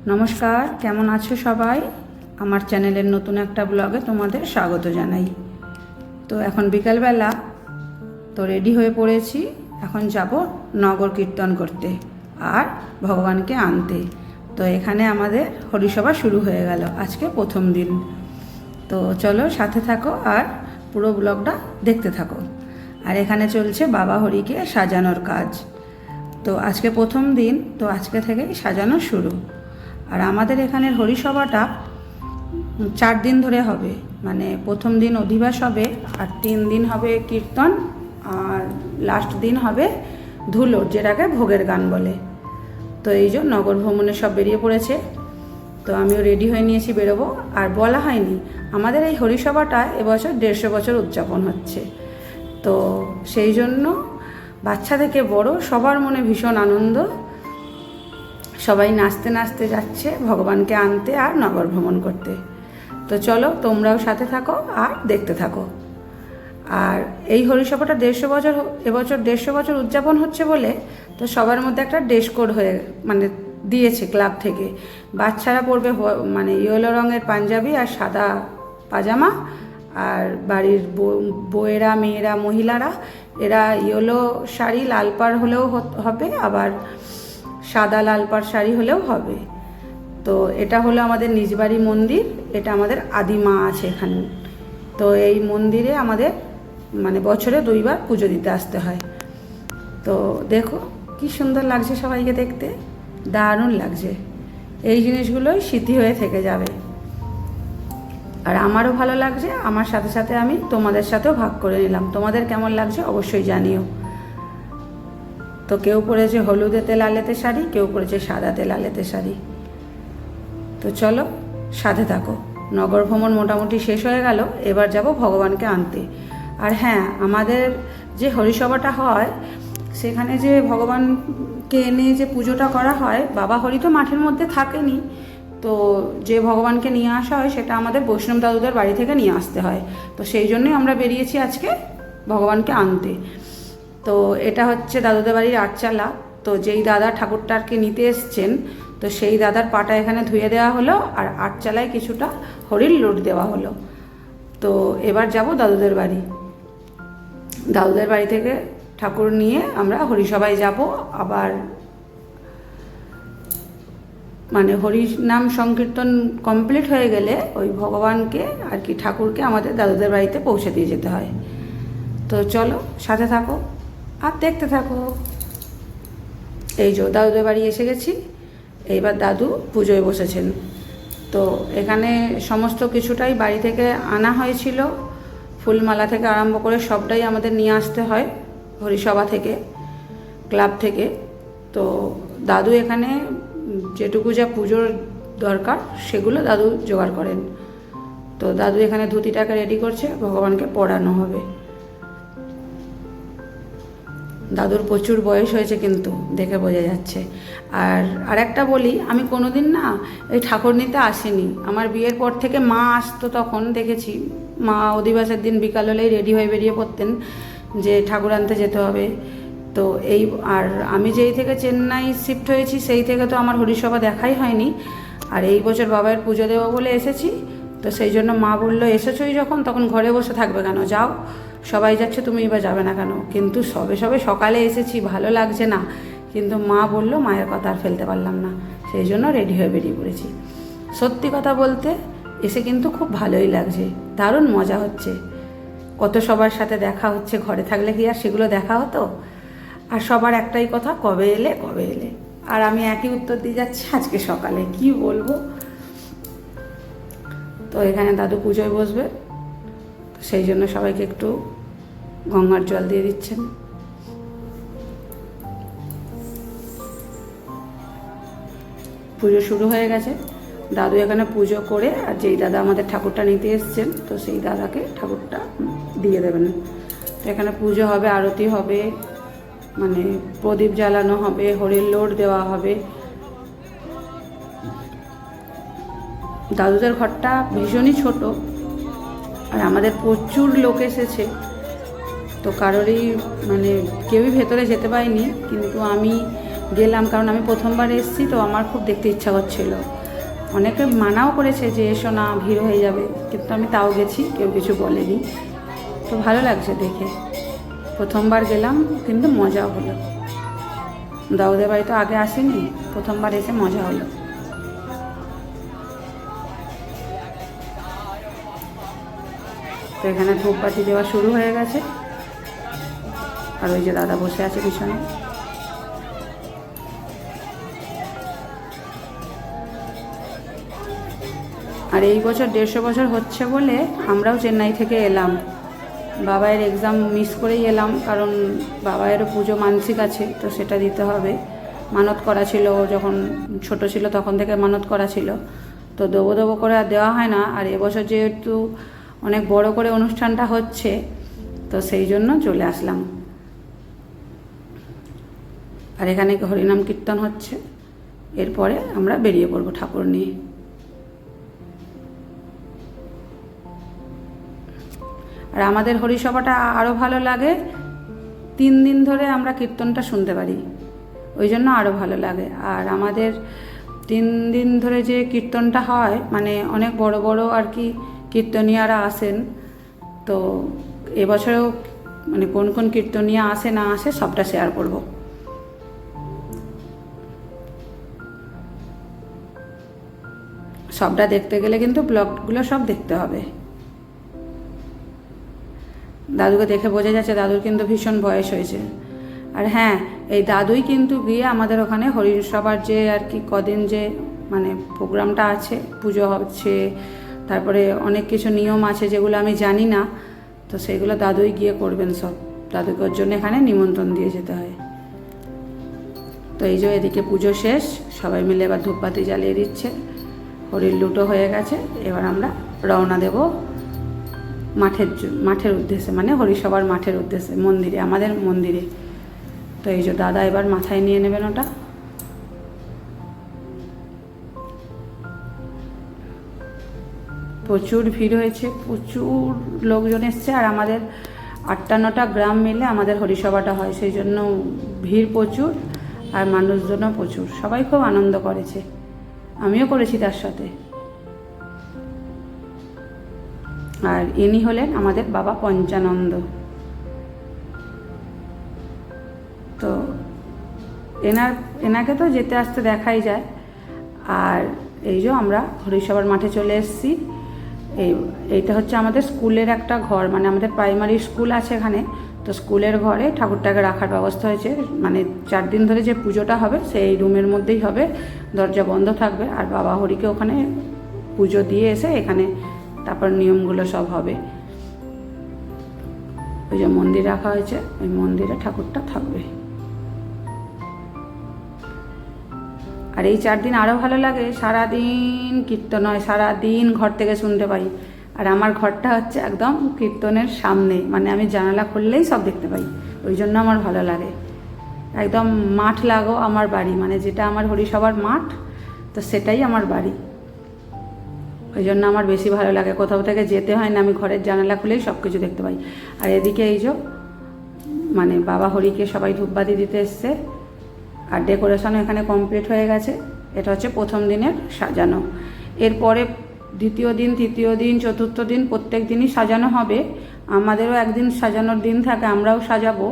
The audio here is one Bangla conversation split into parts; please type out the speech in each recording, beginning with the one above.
নমস্কার, কেমন আছো সবাই? আমার চ্যানেলের নতুন একটা ব্লগে তোমাদের স্বাগত জানাই। তো এখন বিকালবেলা, তো রেডি হয়ে পড়েছি। এখন যাব নগর কীর্তন করতে আর ভগবানকে আনতে। তো এখানে আমাদের হরিসভা শুরু হয়ে গেল, আজকে প্রথম দিন। তো চলো সাথে থাকো আর পুরো ব্লগটা দেখতে থাকো। আর এখানে চলছে বাবা হরিকে সাজানোর কাজ। তো আজকে প্রথম দিন, তো আজকে থেকেই সাজানো শুরু। আর আমাদের এখানের হরিসভাটা 4 দিন ধরে হবে, মানে প্রথম দিন অধিবাস হবে, আর 3 দিন হবে কীর্তন, আর লাস্ট দিন হবে ধুলোর, যেটাকে ভোগের গান বলে। তো এই জন্য নগর ভ্রমণে সব বেরিয়ে পড়েছে। তো আমিও রেডি হয়ে নিয়েছি, বেরোবো। আর বলা হয়নি, আমাদের এই হরিসভাটা এবছর 150 বছর উদযাপন হচ্ছে। তো সেই জন্য বাচ্চা থেকে বড় সবার মনে ভীষণ আনন্দ। সবাই নাচতে নাচতে যাচ্ছে ভগবানকে আনতে আর নগর ভ্রমণ করতে। তো চলো তোমরাও সাথে থাকো আর দেখতে থাকো। আর এই হরিসভাটা 150 বছর, এবছর 150 বছর উদযাপন হচ্ছে বলে তো সবার মধ্যে একটা ড্রেস কোড হয়ে মানে দিয়েছে ক্লাব থেকে। বাচ্চারা পরবে মানে ইয়েলো রঙের পাঞ্জাবি আর সাদা পাজামা, আর বাড়ির বউয়েরা, মেয়েরা, মহিলারা এরা ইয়েলো শাড়ি লাল পাড় হলেও হবে, আবার সাদা লাল পাড় শাড়ি হলেও হবে। তো এটা হলো আমাদের নিজ বাড়ি মন্দির, এটা আমাদের আদিমা আছে এখানে। তো এই মন্দিরে আমাদের মানে বছরে 2 বার পুজো দিতে আসতে হয়। তো দেখো কি সুন্দর লাগছে সবাইকে দেখতে, দারুণ লাগছে। এই জিনিসগুলোই স্মৃতি হয়ে থেকে যাবে। আর আমারও ভালো লাগছে, আমার সাথে সাথে আমি তোমাদের সাথেও ভাগ করে নিলাম। তোমাদের কেমন লাগছে অবশ্যই জানিও। তো কেউ পরেছে হলুদেতে লালেতে শাড়ি, কেউ পরেছে সাদাতে লালেতে শাড়ি। তো চলো সাথে থাকো। নগর ভ্রমণ মোটামুটি শেষ হয়ে গেল, এবার যাব ভগবানকে আনতে। আর হ্যাঁ, আমাদের যে হরিসভাটা হয় সেখানে যে ভগবানকে এনে যে পুজোটা করা হয়, বাবা হরি তো মাঠের মধ্যে থাকেনি। তো যে ভগবানকে নিয়ে আসা হয় সেটা আমাদের বৈষ্ণব দাদুদের বাড়ি থেকে নিয়ে আসতে হয়। তো সেই জন্যই আমরা বেরিয়েছি আজকে ভগবানকে আনতে। তো এটা হচ্ছে দাদুদের বাড়ির আটচালা। তো যেই দাদা ঠাকুরটাকে নিতে এসছেন, তো সেই দাদার পাটা এখানে ধুয়ে দেওয়া হলো, আর আটচালায় কিছুটা হরির লোড দেওয়া হলো। তো এবার যাব দাদুদের বাড়ি। দাদুদের বাড়ি থেকে ঠাকুর নিয়ে আমরা হরিসভায় যাব। আবার মানে হরি নাম সংকীর্তন কমপ্লিট হয়ে গেলে ওই ভগবানকে আর কি ঠাকুরকে আমাদের দাদুদের বাড়িতে পৌঁছে দিয়ে যেতে হয়। তো চলো সাথে থাকো আর দেখতে থাকো। এই যে দাদুদের বাড়ি এসে গেছি, এইবার দাদু পুজোয় বসেছেন। তো এখানে সমস্ত কিছুটাই বাড়ি থেকে আনা হয়েছিল, ফুলমালা থেকে আরম্ভ করে সবটাই আমাদের নিয়ে আসতে হয় হরিসভা থেকে, ক্লাব থেকে। তো দাদু এখানে যেটুকু যা পুজোর দরকার সেগুলো দাদু জোগাড় করেন। তো দাদু এখানে ধুতিটাকে রেডি করছে, ভগবানকে পড়ানো হবে। দাদুর প্রচুর বয়স হয়েছে কিন্তু দেখে বোঝা যাচ্ছে। আর আরেকটা বলি, আমি কোনোদিন না এই ঠাকুর নিতে আসিনি। আমার বিয়ের পর থেকে মা আসতো, তখন দেখেছি মা অধিবাসের দিন বিকাল হলেই রেডি হয়ে বেরিয়ে পড়তেন যে ঠাকুর আনতে যেতে হবে। তো এই আর আমি যেই থেকে চেন্নাই শিফট হয়েছি সেই থেকে তো আমার হরিসভা দেখাই হয়নি। আর এই বছর বাবার পুজো দেবো বলে এসেছি। তো সেই জন্য মা বললো, এসেছোই যখন তখন ঘরে বসে থাকবে কেন, যাও, সবাই যাচ্ছে তুমি এবার যাবে না কেন? কিন্তু সবে সবে সকালে এসেছি, ভালো লাগছে না। কিন্তু মা বললো, মায়ের কথা আর ফেলতে পারলাম না, সেই জন্য রেডি হয়ে বেরিয়ে পড়েছি। সত্যি কথা বলতে এসে কিন্তু খুব ভালোই লাগছে, দারুণ মজা হচ্ছে। কত সবার সাথে দেখা হচ্ছে, ঘরে থাকলে কি আর সেগুলো দেখা হতো? আর সবার একটাই কথা, কবে এলে কবে এলে। আর আমি একই উত্তর দিয়ে যাচ্ছি আজকে সকালে, কি বলবো। তো এখানে দাদু পুজোয় বসবে, সেই জন্য সবাইকে একটু গঙ্গার জল দিয়ে দিচ্ছেন। পুজো শুরু হয়ে গেছে, দাদু এখানে পুজো করে, আর যেই দাদা আমাদের ঠাকুরটা নিতে এসছেন তো সেই দাদাকে ঠাকুরটা দিয়ে দেবেন। তো এখানে পুজো হবে, আরতি হবে, মানে প্রদীপ জ্বালানো হবে, হরির লোড দেওয়া হবে। দাদুদের ঘরটা ভীষণই ছোট, আর আমাদের প্রচুর লোক এসেছে। তো কারোরই মানে কেউই ভেতরে যেতে পারিনি, কিন্তু আমি গেলাম, কারণ আমি প্রথমবার এসেছি তো আমার খুব দেখতে ইচ্ছা করছিল। অনেকে মানাও করেছে যে এসো না, ভিড় হয়ে যাবে, কিন্তু আমি তাও গেছি, কেউ কিছু বলেনি। তো ভালো লাগছে দেখে, প্রথমবার গেলাম, কিন্তু মজাও হলো। দাউদের বাড়ি তো আগে আসিনি, প্রথমবার এসে মজা হলো। তো এখানে ধূপবাতি দেওয়া শুরু হয়ে গেছে, আর ওই যে দাদা বসে আছে পিছনে। আর এই বছর 150 বছর হচ্ছে বলে আমরাও চেন্নাই থেকে এলাম। বাবাইয়ের এক্সাম মিস করেই এলাম, কারণ বাবাইয়েরও পুজো মানসিক আছে, তো সেটা দিতে হবে। মানত করা ছিল, যখন ছোট ছিল তখন থেকে মানত করা ছিল, তো দেবো দেবো করে আর দেওয়া হয় না। আর এবছর যেহেতু অনেক বড় করে অনুষ্ঠানটা হচ্ছে, তো সেই জন্য চলে আসলাম। আর এখানে হরিনাম কীর্তন হচ্ছে, এরপরে আমরা বেরিয়ে পড়বো ঠাকুর নিয়ে। আর আমাদের হরিসভাটা আরও ভালো লাগে, 3 দিন ধরে আমরা কীর্তনটা শুনতে পারি, ওই জন্য আরও ভালো লাগে। আর আমাদের 3 দিন ধরে যে কীর্তনটা হয়, মানে অনেক বড় বড় আর কি কীর্তনীয়ারা আসেন। তো এবছরেও মানে কোন কোন কীর্তনীয়া আসে না আসে সবটা শেয়ার করব। সবটা দেখতে গেলে কিন্তু ব্লগগুলো সব দেখতে হবে। দাদুকে দেখে বোঝা যাচ্ছে দাদুর কিন্তু ভীষণ বয়স হয়েছে। আর হ্যাঁ, এই দাদুই কিন্তু গিয়ে আমাদের ওখানে হরিসভার যে আর কি কদিন যে মানে প্রোগ্রামটা আছে, পুজো হচ্ছে, তারপরে অনেক কিছু নিয়ম আছে যেগুলো আমি জানি না, তো সেগুলো দাদুই গিয়ে করবেন সব। দাদুকে ওর জন্য এখানে নিমন্ত্রণ দিয়ে যেতে হয়। তো এই যে এদিকে পুজো শেষ, সবাই মিলে এবার ধূপবাতি জ্বালিয়ে দিচ্ছে, হরির লুটো হয়ে গেছে। এবার আমরা রওনা দেব মাঠের উদ্দেশ্যে, মানে হরিসভার মাঠের উদ্দেশ্যে, মন্দিরে, আমাদের মন্দিরে। তো এই যে দাদা এবার মাথায় নিয়ে নেবেন ওটা। প্রচুর ভিড় হয়েছে, প্রচুর লোকজন এসছে। আর আমাদের 8টা-9টা গ্রাম মিলে আমাদের হরিসভাটা হয়, সেই জন্য ভিড় প্রচুর, আর মানুষজনও প্রচুর। সবাই খুব আনন্দ করেছে, আমিও করেছি তার সাথে। আর ইনি হলেন আমাদের বাবা পঞ্চানন্দ। তো এনাকে তো যেতে আসতে দেখাই যায়। আর এই যে আমরা হরিসভার মাঠে চলে এসেছি। এইটা হচ্ছে আমাদের স্কুলের একটা ঘর, মানে আমাদের প্রাইমারি স্কুল আছে এখানে, তো স্কুলের ঘরে ঠাকুরটাকে রাখার ব্যবস্থা হয়েছে। মানে 4 দিন ধরে যে পুজোটা হবে সেই রুমের মধ্যেই হবে, দরজা বন্ধ থাকবে। আর বাবা হরিকে ওখানে পুজো দিয়ে এসে এখানে তারপর নিয়মগুলো সব হবে। ওই যে মন্দির রাখা হয়েছে, ওই মন্দিরে ঠাকুরটা থাকবে। আর এই 4 দিন আরও ভালো লাগে, সারাদিন কীর্তন হয়, সারাদিন ঘর থেকে শুনতে পাই। আর আমার ঘরটা হচ্ছে একদম কীর্তনের সামনে, মানে আমি জানালা খুললেই সব দেখতে পাই, ওই জন্য আমার ভালো লাগে। একদম মাঠ লাগো আমার বাড়ি, মানে যেটা আমার হরিসভার মাঠ, তো সেটাই আমার বাড়ি, ওই জন্য আমার বেশি ভালো লাগে। কোথাও থেকে যেতে হয় না, আমি ঘরের জানালা খুলেই সব কিছু দেখতে পাই। আর এদিকে এই যে মানে বাবা হরিকে সবাই ধূপবাতি দিতে এসছে, আর ডেকোরেশনও এখানে কমপ্লিট হয়ে গেছে। এটা হচ্ছে প্রথম দিনের সাজানো। এরপরে 2য় দিন, 3য় দিন, 4র্থ দিন, প্রত্যেক দিনই সাজানো হবে। আমাদেরও একদিন সাজানোর দিন থাকে, আমরাও সাজাবো।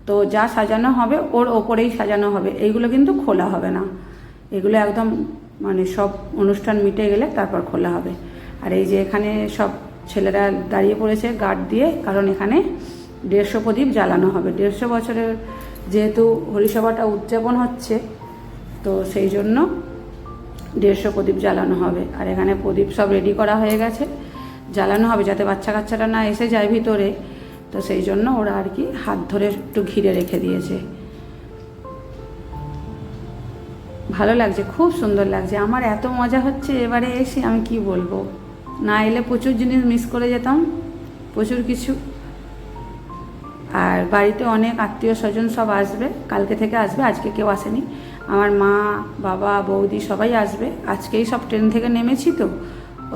তো যা সাজানো হবে ওর ওপরেই সাজানো হবে, এইগুলো কিন্তু খোলা হবে না। এগুলো একদম মানে সব অনুষ্ঠান মিটে গেলে তারপর খোলা হবে। আর এই যে এখানে সব ছেলেরা দাঁড়িয়ে পড়েছে গার্ড দিয়ে, কারণ এখানে 150 প্রদীপ জ্বালানো হবে। 150 বছরের যেহেতু হরিসভাটা উদযাপন হচ্ছে, তো সেই জন্য 150 প্রদীপ জ্বালানো হবে। আর এখানে প্রদীপ সব রেডি করা হয়ে গেছে, জ্বালানো হবে যাতে বাচ্চা কাচ্চারা না এসে যায় ভিতরে, তো সেই জন্য ওরা আর কি হাত ধরে একটু ঘিরে রেখে দিয়েছে। ভালো লাগছে, খুব সুন্দর লাগছে। আমার এত মজা হচ্ছে এবারে এসে, আমি কি বলবো। না এলে প্রচুর জিনিস মিস করে যেতাম, প্রচুর কিছু। আর বাড়িতে অনেক আত্মীয় স্বজন সব আসবে, কালকে থেকে আসবে, আজকে কেউ আসেনি। আমার মা, বাবা, বৌদি সবাই আসবে। আজকেই সব ট্রেন থেকে নেমেছি, তো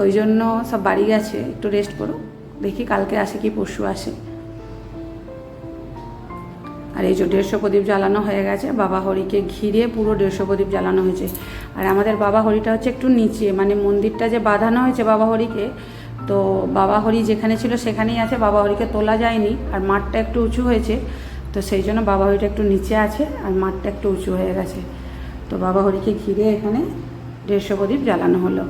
ওই জন্য সব বাড়ি গেছে, একটু রেস্ট করো, দেখি কালকে আসে কি পরশু আসে। আর এই যে 150 প্রদীপ জ্বালানো হয়ে গেছে, বাবা হরিকে ঘিরে পুরো 150 প্রদীপ জ্বালানো হয়েছে। আর আমাদের বাবা হরিটা হচ্ছে একটু নিচে, মানে মন্দিরটা যে বাঁধানো হয়েছে বাবা হরিকে, তো বাবা হরি যেখানে ছিল সেখানেই আছে, বাবা হরিকে তোলা যায়নি। আর মাঠটা একটু উঁচু হয়েছে, তো সেই জন্য বাবা হরিটা একটু নিচে আছে আর মাঠটা একটু উঁচু হয়ে গেছে। তো বাবা হরিকে ঘিরে এখানে 150 প্রদীপ জ্বালানো হলো।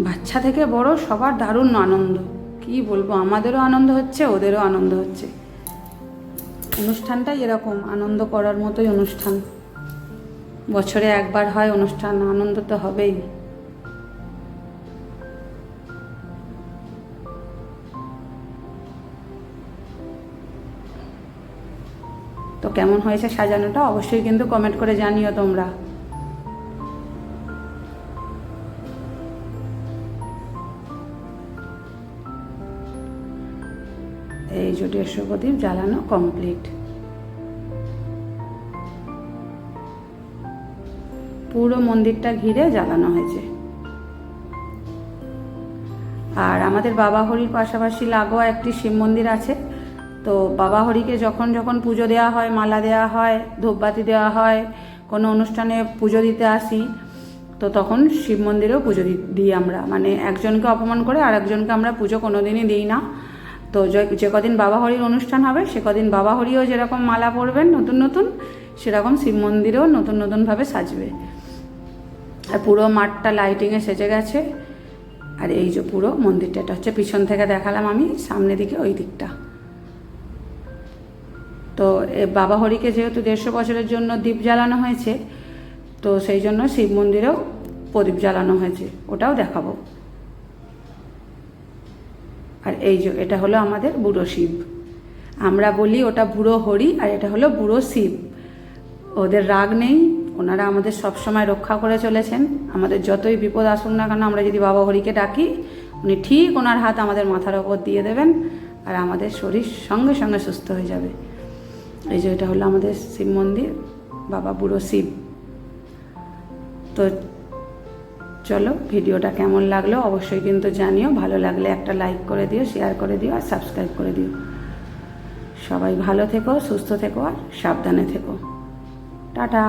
বাচ্চা থেকে বড় সবার দারুণ আনন্দ, কি বলবো, আমাদেরও আনন্দ হচ্ছে, ওদেরও আনন্দ হচ্ছে। অনুষ্ঠানটাই এরকম আনন্দ করার মতোই অনুষ্ঠান, বছরে একবার হয় অনুষ্ঠান, আনন্দ তো হবেই। তো কেমন হয়েছে সাজানোটা অবশ্যই কিন্তু কমেন্ট করে জানিও তোমরা। এই যে 150 প্রদীপ জ্বালানো কমপ্লিট, পুরো মন্দিরটা ঘিরে জ্বালানো হয়েছে। আর আমাদের বাবা হরির পাশাপাশি লাগোয়া একটি শিব মন্দির আছে। তো বাবা হরিকে যখন যখন পুজো দেওয়া হয়, মালা দেওয়া হয়, ধূপবাতি দেওয়া হয়, কোনো অনুষ্ঠানে পুজো দিতে আসি, তো তখন শিব মন্দিরেও পুজো দিই আমরা। মানে একজনকে অপমান করে আর একজনকে আমরা পুজো কোনোদিনই দিই না। তো যে কদিন বাবা হরির অনুষ্ঠান হবে সে কদিন বাবা হরিও যেরকম মালা পরবেন নতুন নতুন, সেরকম শিব মন্দিরেও নতুন নতুনভাবে সাজবে। আর পুরো মাঠটা লাইটিংয়ে সেজে গেছে। আর এই যে পুরো মন্দিরটা, এটা হচ্ছে পিছন থেকে দেখালাম আমি, সামনের দিকে ওই দিকটা। তো বাবা হরিকে যেহেতু 150 বছরের জন্য দীপ জ্বালানো হয়েছে, তো সেই জন্য শিব মন্দিরেও প্রদীপ জ্বালানো হয়েছে, ওটাও দেখাবো। আর এই যে এটা হলো আমাদের বুড়ো শিব, আমরা বলি ওটা বুড়ো হরি, আর এটা হলো বুড়ো শিব। ওদের রাগ নেই, ওনারা আমাদের সব সময় রক্ষা করে চলেছেন। আমাদের যতই বিপদ আসুক না কেন, আমরা যদি বাবা হরিকে ডাকি, উনি ঠিক ওনার হাত আমাদের মাথার ওপর দিয়ে দেবেন, আর আমাদের শরীর সঙ্গে সঙ্গে সুস্থ হয়ে যাবে। এই যে এটা হলো আমাদের শিব মন্দির, বাবা বুড়ো শিব। তো চলো, ভিডিওটা কেমন লাগলো অবশ্যই কিন্তু জানিও, ভালো লাগলে একটা লাইক করে দিও, শেয়ার করে দিও আর সাবস্ক্রাইব করে দিও। সবাই ভালো থেকো, সুস্থ থেকো আর সাবধানে থেকো। টাটা।